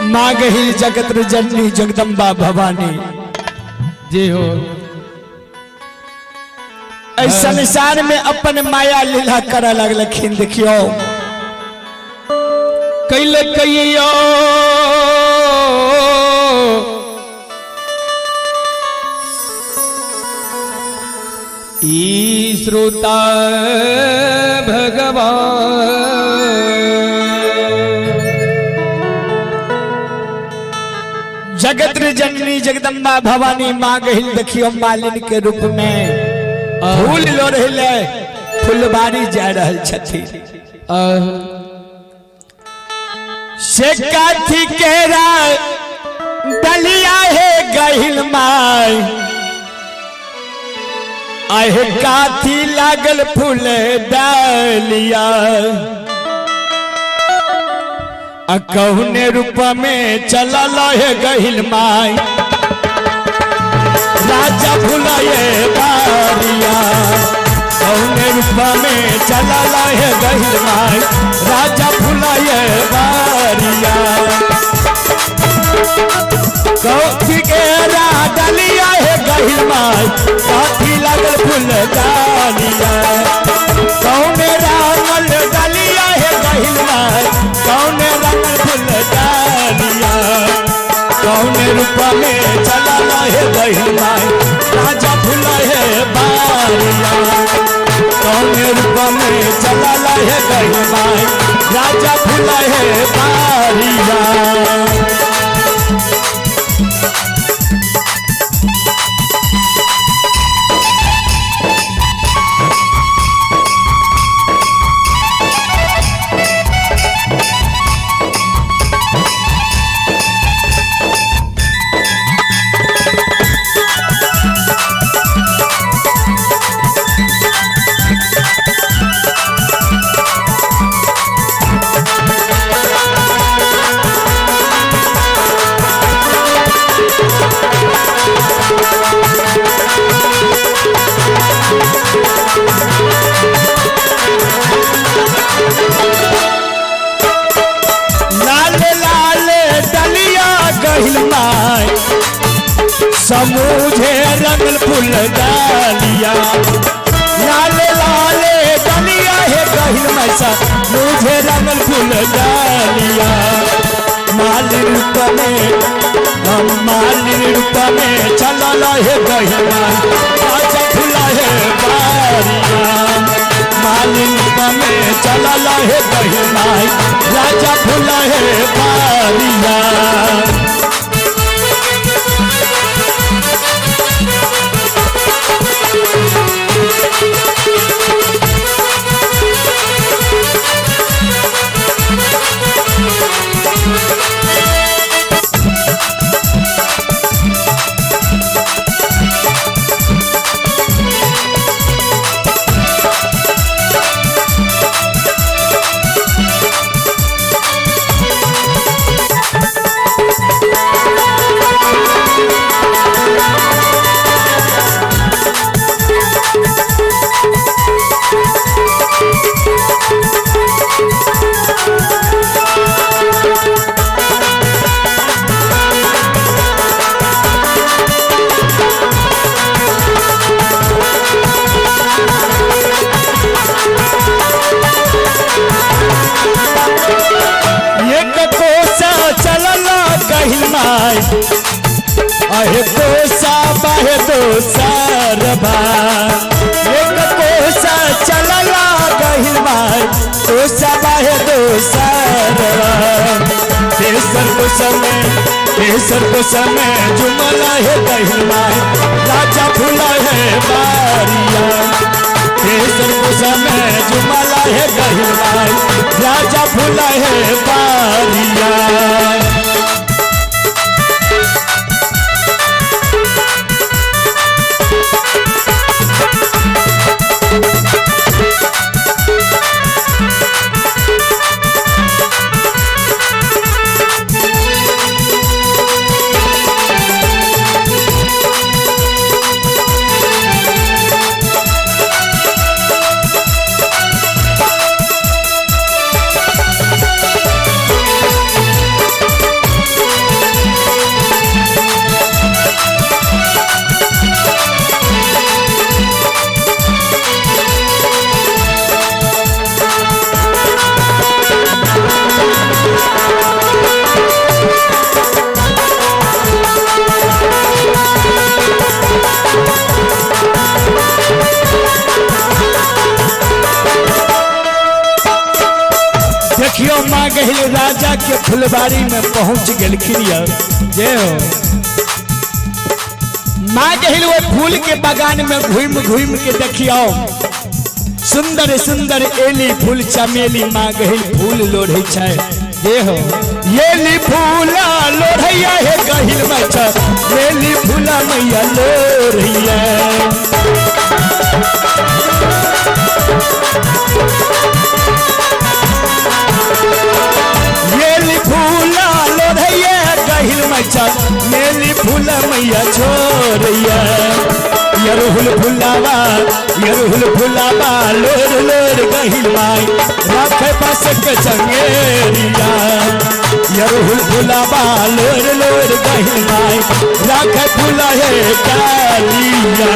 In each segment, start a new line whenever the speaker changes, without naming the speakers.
माँ गही जगत जननी जगदम्बा भवानी जी हो। ऐसा निशान में अपन माया लीला कर लगलखिन। देखियो कैले कहियो ई श्रोता भगवान जगत जननी जगदम्बा भवानी माँ गहिल। देखियो मालिन के रूप में फूल लो रहे फुलबारी जा रहल छथि। से काथी केरा डलिया है गहिल माय आहे काथी लागल फूल डालिया कौने रूप में चलल है गहिल माय राजा भुलाए बारिया। कौने रूप में चलल है गहिल माय राजा भुलाए बारिया। कौथी के डलिया है गहिल माय काथी लागल फूल डालिया। कौने रामल डलिया है गहिल माय कौने रंगल फूल डालिया। कौने रूप में चलल है गहिल माय राजा भुलाए बारिया। कौने रूप में चलल है गहिल माय राजा भुलाए बारिया। समूझे रंगल फूल डालिया। लाले लाले डलिया है गहिल मैसा मुझे रंगल फूल डालिया। मालिन रूप में चलल है गहिल राजा भुला है बारिया। मालिन रूप में चलल है गहिल राजा भुला है बारिया। अहे कोसा बाहे दोसर एक कोसा चलला गहिल माय कोसा बाहे दोसर तेसर को समय जुमला है गहिल माय राजा भुला है बारिया। तेसर को समय जुमला है गहिल माय राजा भुला है बारिया। राजा के फुलबारी में पहुंच गेलखिन। जय हो। माँ गहिल वो फूल के बगान में घूम घूम के देखियो सुंदर सुंदर एली फूल चमेली माँ गहिल फूल लोढ़े छै। ये हो येली फूला लोढ़ैया है गहिल मचा येली फूला मैया लोढ़ैया। येली फूला लोढ़ैया गहिल मचा येली फूला मैया छोड़ैया। यरुहुल फुलावा लोर लोर गहिल माई राखे बस के चंगेरिया। यरुहुल फुलावा लोर लोर गहिल माई राखे फुला है कालिया।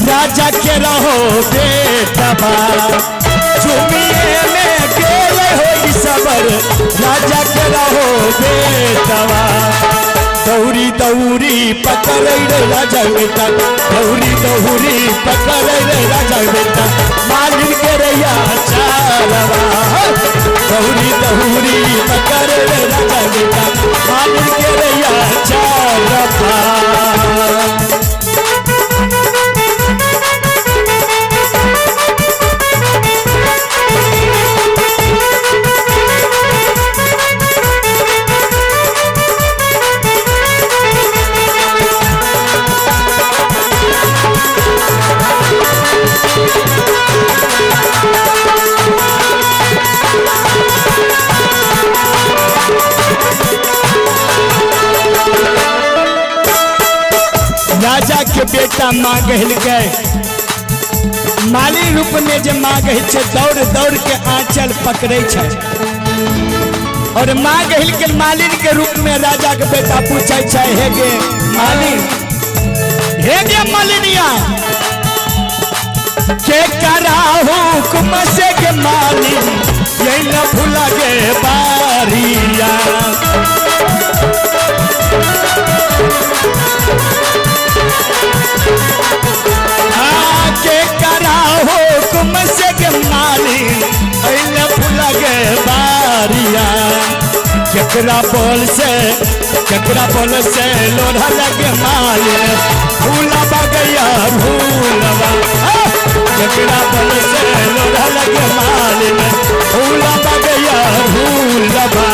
राजा के रहो बेटा झुमिए में गेले हो सबर राजा के रहो बेटा। दौरी दौरी पकड़ रे राजा बेटा दौरी दौरी पकड़ रे राजा बेटा मालिन के रैया चालवा। दौरी दौरी पकड़ रे राजा बेटा मालिन के रैया चालवा। राजा के बेटा माँ गहिल गए माली रूप में जे माँ गहिल छे दौड़ दौड़ के आंचल पकड़े छे। और माँ गहिल के मालिन के रूप में राजा के बेटा पूछे छे हे गे मालिन हे गे मालिनिया के कराहू कुम से के मालिन ये न भूला गे बारिया। के कराहो कुम से के मालिन अइले फूला गे बारिया। केकरा बोल से लोढ़ा लगे मालिन फूला बगैया भूलवा। केकरा बोल से लोढ़ा लगे मालिन फूला बगैया भूलवा।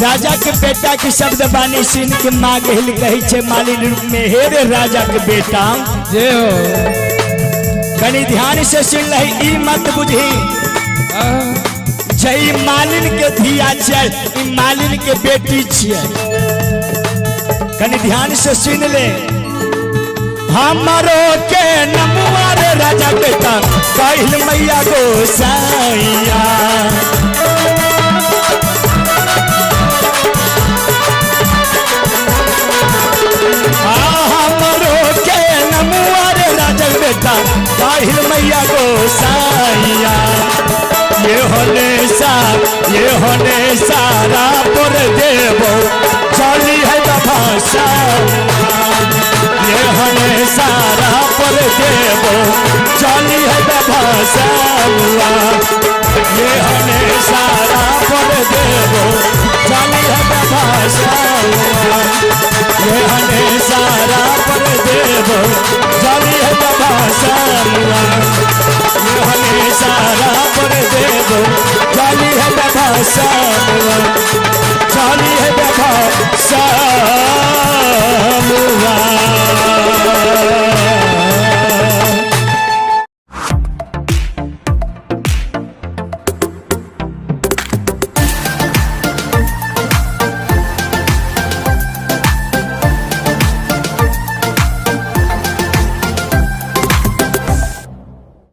राजा के बेटा की शब्द बानी सुन के माँ गहिल कही छे मालिन रूप में हे रे राजा के बेटा जे हो कनी ध्यान से सुन लही ई मत बुझी जई मालिन के धिया छे ई मालिन के बेटी छे। कनी ध्यान से सुन ले हमारो के नमुआ रे राजा बेटा कहिल मैया गोसाइया। काहिल मैया गोसाइया ये होने सारा पुर देवो चली है भाषा। ये होने सारा पुर देवो जाली है भाषावा ये हने सारा पर देवो जाली है भाषावा ये हने सारा पर देवो